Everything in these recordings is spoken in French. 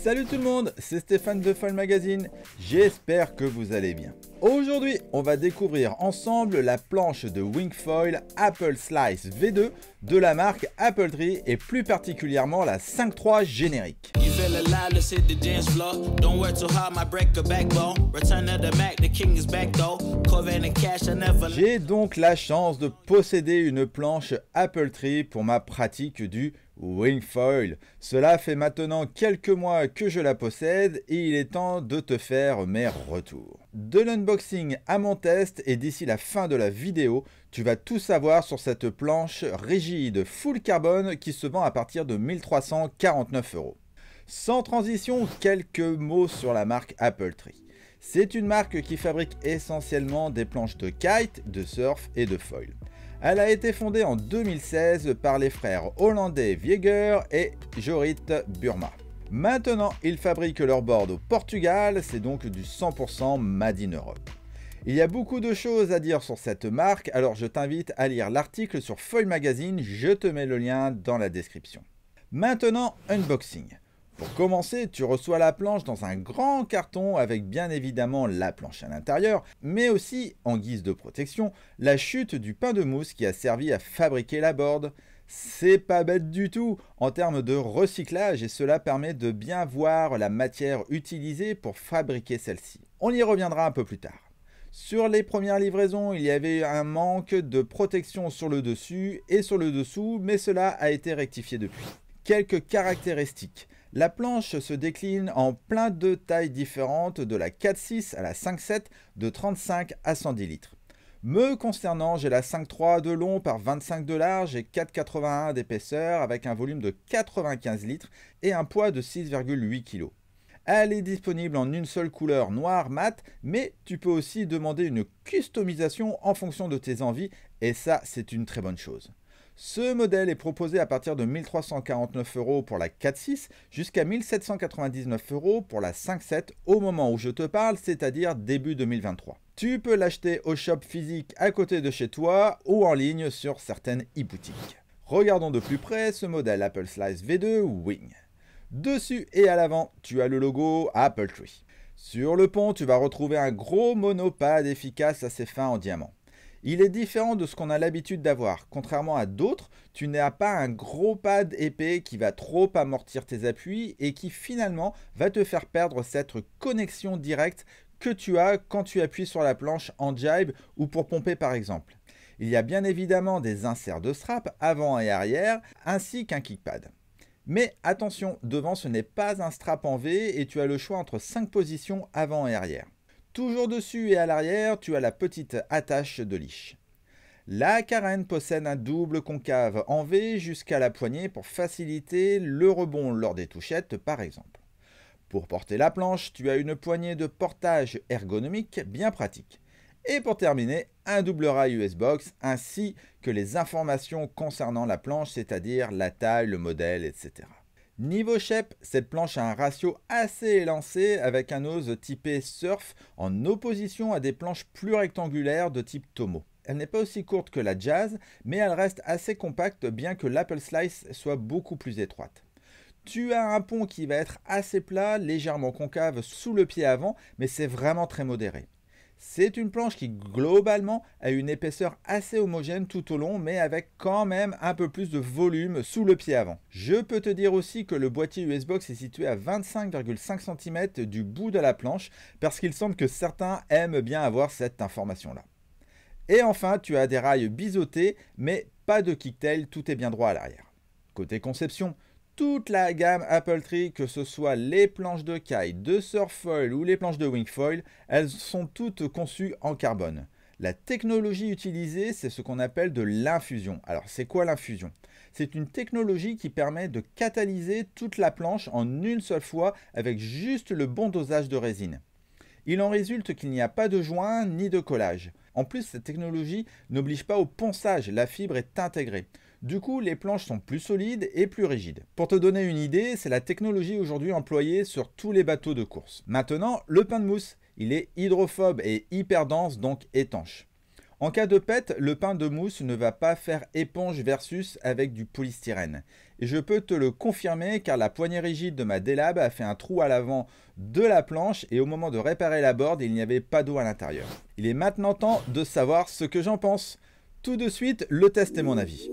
Salut tout le monde, c'est Stéphane de Foil Magazine, j'espère que vous allez bien. Aujourd'hui, on va découvrir ensemble la planche de Wingfoil Apple Slice V2 de la marque Apple Tree et plus particulièrement la 5.3 générique. J'ai donc la chance de posséder une planche Apple Tree pour ma pratique du Wingfoil. Cela fait maintenant quelques mois que je la possède et il est temps de te faire mes retours. De l'unboxing à mon test et d'ici la fin de la vidéo, tu vas tout savoir sur cette planche rigide full carbone qui se vend à partir de 1349 €. Sans transition, quelques mots sur la marque Apple Tree. C'est une marque qui fabrique essentiellement des planches de kite, de surf et de foil. Elle a été fondée en 2016 par les frères hollandais Vieger et Jorrit Burma. Maintenant, ils fabriquent leur board au Portugal, c'est donc du 100% Made in Europe. Il y a beaucoup de choses à dire sur cette marque, alors je t'invite à lire l'article sur Foil Magazine, je te mets le lien dans la description. Maintenant, unboxing. Pour commencer, tu reçois la planche dans un grand carton avec bien évidemment la planche à l'intérieur, mais aussi, en guise de protection, la chute du pain de mousse qui a servi à fabriquer la board. C'est pas bête du tout en termes de recyclage et cela permet de bien voir la matière utilisée pour fabriquer celle-ci. On y reviendra un peu plus tard. Sur les premières livraisons, il y avait un manque de protection sur le dessus et sur le dessous, mais cela a été rectifié depuis. Quelques caractéristiques. La planche se décline en plein de tailles différentes, de la 4.6 à la 5.7, de 35 à 110 litres. Me concernant, j'ai la 5.3 de long par 25 de large et 4,81 d'épaisseur avec un volume de 95 litres et un poids de 6,8 kg. Elle est disponible en une seule couleur noire mat, mais tu peux aussi demander une customisation en fonction de tes envies et ça, c'est une très bonne chose. Ce modèle est proposé à partir de 1349 € pour la 4.6 jusqu'à 1799 € pour la 5.7 au moment où je te parle, c'est-à-dire début 2023. Tu peux l'acheter au shop physique à côté de chez toi ou en ligne sur certaines e-boutiques. Regardons de plus près ce modèle Apple Slice V2 Wing. Dessus et à l'avant, tu as le logo Apple Tree. Sur le pont, tu vas retrouver un gros monopade efficace assez fin en diamant. Il est différent de ce qu'on a l'habitude d'avoir. Contrairement à d'autres, tu n'as pas un gros pad épais qui va trop amortir tes appuis et qui finalement va te faire perdre cette connexion directe que tu as quand tu appuies sur la planche en jibe ou pour pomper par exemple. Il y a bien évidemment des inserts de strap avant et arrière ainsi qu'un kickpad. Mais attention, devant ce n'est pas un strap en V et tu as le choix entre 5 positions avant et arrière. Toujours dessus et à l'arrière, tu as la petite attache de leash. La carène possède un double concave en V jusqu'à la poignée pour faciliter le rebond lors des touchettes par exemple. Pour porter la planche, tu as une poignée de portage ergonomique bien pratique. Et pour terminer, un double rail US Box ainsi que les informations concernant la planche, c'est-à-dire la taille, le modèle, etc. Niveau shape, cette planche a un ratio assez élancé avec un nose typé surf en opposition à des planches plus rectangulaires de type Tomo. Elle n'est pas aussi courte que la Jazz, mais elle reste assez compacte bien que l'Apple Slice soit beaucoup plus étroite. Tu as un pont qui va être assez plat, légèrement concave sous le pied avant, mais c'est vraiment très modéré. C'est une planche qui globalement a une épaisseur assez homogène tout au long mais avec quand même un peu plus de volume sous le pied avant. Je peux te dire aussi que le boîtier US Box est situé à 25,5 cm du bout de la planche parce qu'il semble que certains aiment bien avoir cette information là. Et enfin tu as des rails biseautés mais pas de kicktail, tout est bien droit à l'arrière. Côté conception, toute la gamme Apple Tree, que ce soit les planches de kite, de surfoil ou les planches de wingfoil, elles sont toutes conçues en carbone. La technologie utilisée, c'est ce qu'on appelle de l'infusion. Alors, c'est quoi l'infusion? C'est une technologie qui permet de catalyser toute la planche en une seule fois avec juste le bon dosage de résine. Il en résulte qu'il n'y a pas de joint ni de collage. En plus, cette technologie n'oblige pas au ponçage, la fibre est intégrée. Du coup, les planches sont plus solides et plus rigides. Pour te donner une idée, c'est la technologie aujourd'hui employée sur tous les bateaux de course. Maintenant, le pain de mousse, il est hydrophobe et hyper dense, donc étanche. En cas de pète, le pain de mousse ne va pas faire éponge versus avec du polystyrène. Et je peux te le confirmer car la poignée rigide de ma D-Lab a fait un trou à l'avant de la planche et au moment de réparer la board, il n'y avait pas d'eau à l'intérieur. Il est maintenant temps de savoir ce que j'en pense. Tout de suite, le test et mon avis.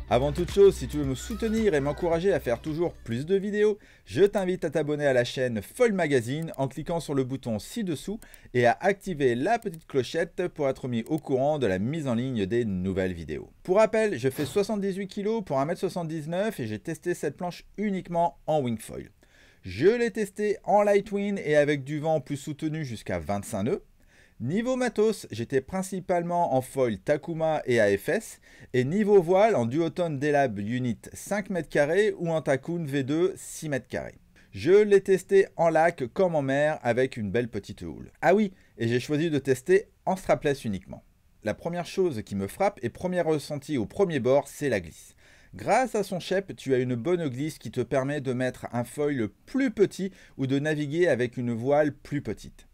Avant toute chose, si tu veux me soutenir et m'encourager à faire toujours plus de vidéos, je t'invite à t'abonner à la chaîne Foil Magazine en cliquant sur le bouton ci-dessous et à activer la petite clochette pour être mis au courant de la mise en ligne des nouvelles vidéos. Pour rappel, je fais 78 kg pour 1,79 m et j'ai testé cette planche uniquement en wingfoil. Je l'ai testé en Lightwind et avec du vent plus soutenu jusqu'à 25 nœuds. Niveau matos, j'étais principalement en foil Takuma et AFS, et niveau voile en duotone D-Lab Unit 5 m² ou en Takun V2 6 m². Je l'ai testé en lac comme en mer avec une belle petite houle. Ah oui, et j'ai choisi de tester en strapless uniquement. La première chose qui me frappe et premier ressenti au premier bord, c'est la glisse. Grâce à son shape, tu as une bonne glisse qui te permet de mettre un foil plus petit ou de naviguer avec une voile plus petite.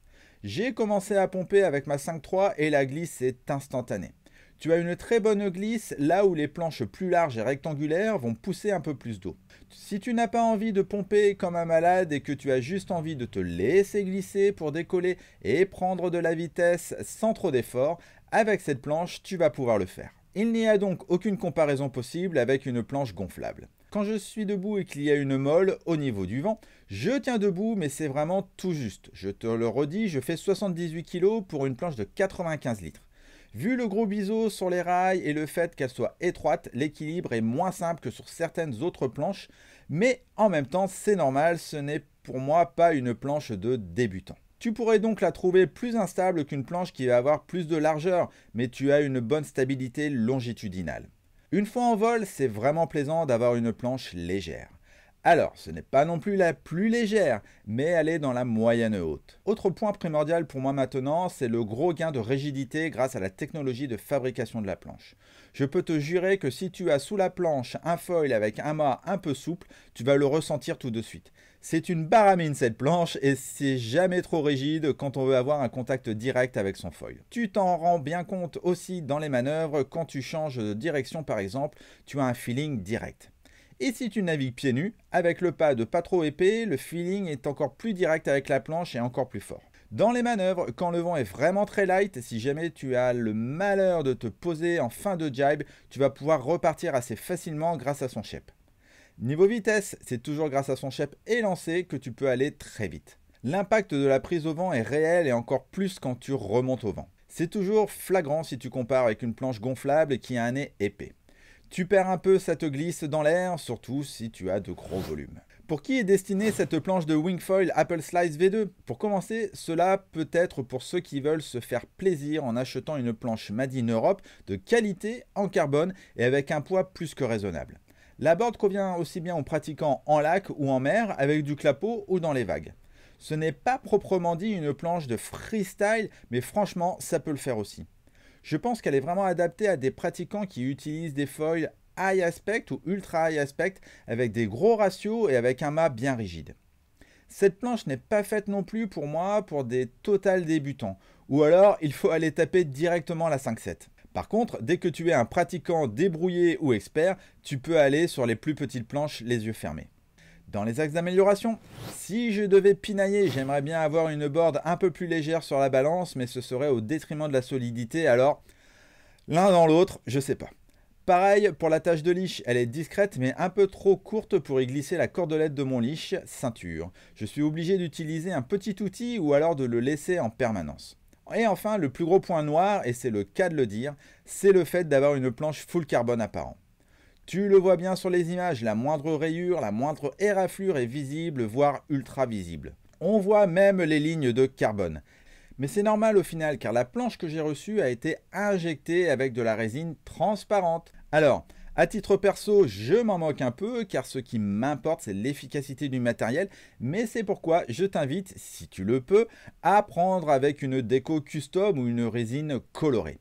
J'ai commencé à pomper avec ma 5.3 et la glisse est instantanée. Tu as une très bonne glisse là où les planches plus larges et rectangulaires vont pousser un peu plus d'eau. Si tu n'as pas envie de pomper comme un malade et que tu as juste envie de te laisser glisser pour décoller et prendre de la vitesse sans trop d'effort, avec cette planche, tu vas pouvoir le faire. Il n'y a donc aucune comparaison possible avec une planche gonflable. Quand je suis debout et qu'il y a une molle au niveau du vent, je tiens debout mais c'est vraiment tout juste. Je te le redis, je fais 78 kg pour une planche de 95 litres. Vu le gros biseau sur les rails et le fait qu'elle soit étroite, l'équilibre est moins simple que sur certaines autres planches, mais en même temps c'est normal, ce n'est pour moi pas une planche de débutant. Tu pourrais donc la trouver plus instable qu'une planche qui va avoir plus de largeur, mais tu as une bonne stabilité longitudinale. Une fois en vol, c'est vraiment plaisant d'avoir une planche légère. Alors, ce n'est pas non plus la plus légère, mais elle est dans la moyenne haute. Autre point primordial pour moi maintenant, c'est le gros gain de rigidité grâce à la technologie de fabrication de la planche. Je peux te jurer que si tu as sous la planche un foil avec un mât un peu souple, tu vas le ressentir tout de suite. C'est une baramine cette planche et c'est jamais trop rigide quand on veut avoir un contact direct avec son foil. Tu t'en rends bien compte aussi dans les manœuvres, quand tu changes de direction par exemple, tu as un feeling direct. Et si tu navigues pieds nus, avec le pad pas trop épais, le feeling est encore plus direct avec la planche et encore plus fort. Dans les manœuvres, quand le vent est vraiment très light, si jamais tu as le malheur de te poser en fin de jibe, tu vas pouvoir repartir assez facilement grâce à son shape. Niveau vitesse, c'est toujours grâce à son shape élancé que tu peux aller très vite. L'impact de la prise au vent est réel et encore plus quand tu remontes au vent. C'est toujours flagrant si tu compares avec une planche gonflable qui a un nez épais. Tu perds un peu cette glisse dans l'air, surtout si tu as de gros volumes. Pour qui est destinée cette planche de wingfoil Apple Slice V2? Pour commencer, cela peut être pour ceux qui veulent se faire plaisir en achetant une planche Made in Europe de qualité en carbone et avec un poids plus que raisonnable. La board convient aussi bien aux pratiquants en lac ou en mer avec du clapot ou dans les vagues. Ce n'est pas proprement dit une planche de freestyle, mais franchement, ça peut le faire aussi. Je pense qu'elle est vraiment adaptée à des pratiquants qui utilisent des foils high aspect ou ultra high aspect avec des gros ratios et avec un mât bien rigide. Cette planche n'est pas faite non plus pour moi pour des total débutants, ou alors il faut aller taper directement la 5.7. Par contre, dès que tu es un pratiquant débrouillé ou expert, tu peux aller sur les plus petites planches les yeux fermés. Dans les axes d'amélioration, si je devais pinailler, j'aimerais bien avoir une board un peu plus légère sur la balance, mais ce serait au détriment de la solidité, alors l'un dans l'autre, je sais pas. Pareil pour la tâche de leash, elle est discrète mais un peu trop courte pour y glisser la cordelette de mon leash, ceinture. Je suis obligé d'utiliser un petit outil ou alors de le laisser en permanence. Et enfin, le plus gros point noir, et c'est le cas de le dire, c'est le fait d'avoir une planche full carbone apparent. Tu le vois bien sur les images, la moindre rayure, la moindre éraflure est visible, voire ultra visible. On voit même les lignes de carbone. Mais c'est normal au final, car la planche que j'ai reçue a été injectée avec de la résine transparente. Alors, À titre perso, je m'en moque un peu car ce qui m'importe c'est l'efficacité du matériel, mais c'est pourquoi je t'invite, si tu le peux, à prendre avec une déco custom ou une résine colorée.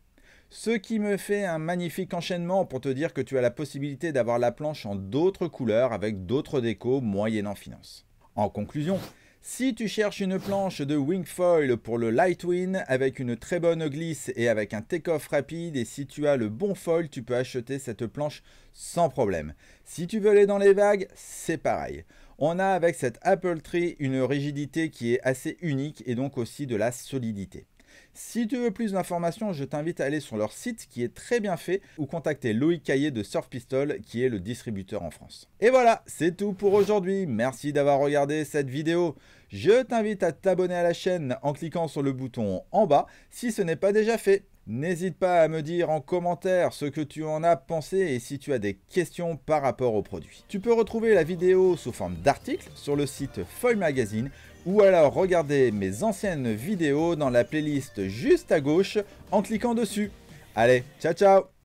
Ce qui me fait un magnifique enchaînement pour te dire que tu as la possibilité d'avoir la planche en d'autres couleurs avec d'autres décos moyennant finance. En conclusion, si tu cherches une planche de Wingfoil pour le Lightwind avec une très bonne glisse et avec un take-off rapide, et si tu as le bon foil, tu peux acheter cette planche sans problème. Si tu veux aller dans les vagues, c'est pareil. On a avec cette Apple Tree une rigidité qui est assez unique et donc aussi de la solidité. Si tu veux plus d'informations, je t'invite à aller sur leur site qui est très bien fait ou contacter Loïc Caillé de Surf Pistol qui est le distributeur en France. Et voilà, c'est tout pour aujourd'hui. Merci d'avoir regardé cette vidéo. Je t'invite à t'abonner à la chaîne en cliquant sur le bouton en bas si ce n'est pas déjà fait. N'hésite pas à me dire en commentaire ce que tu en as pensé et si tu as des questions par rapport au produit. Tu peux retrouver la vidéo sous forme d'article sur le site Foil Magazine ou alors regarder mes anciennes vidéos dans la playlist juste à gauche en cliquant dessus. Allez, ciao ciao!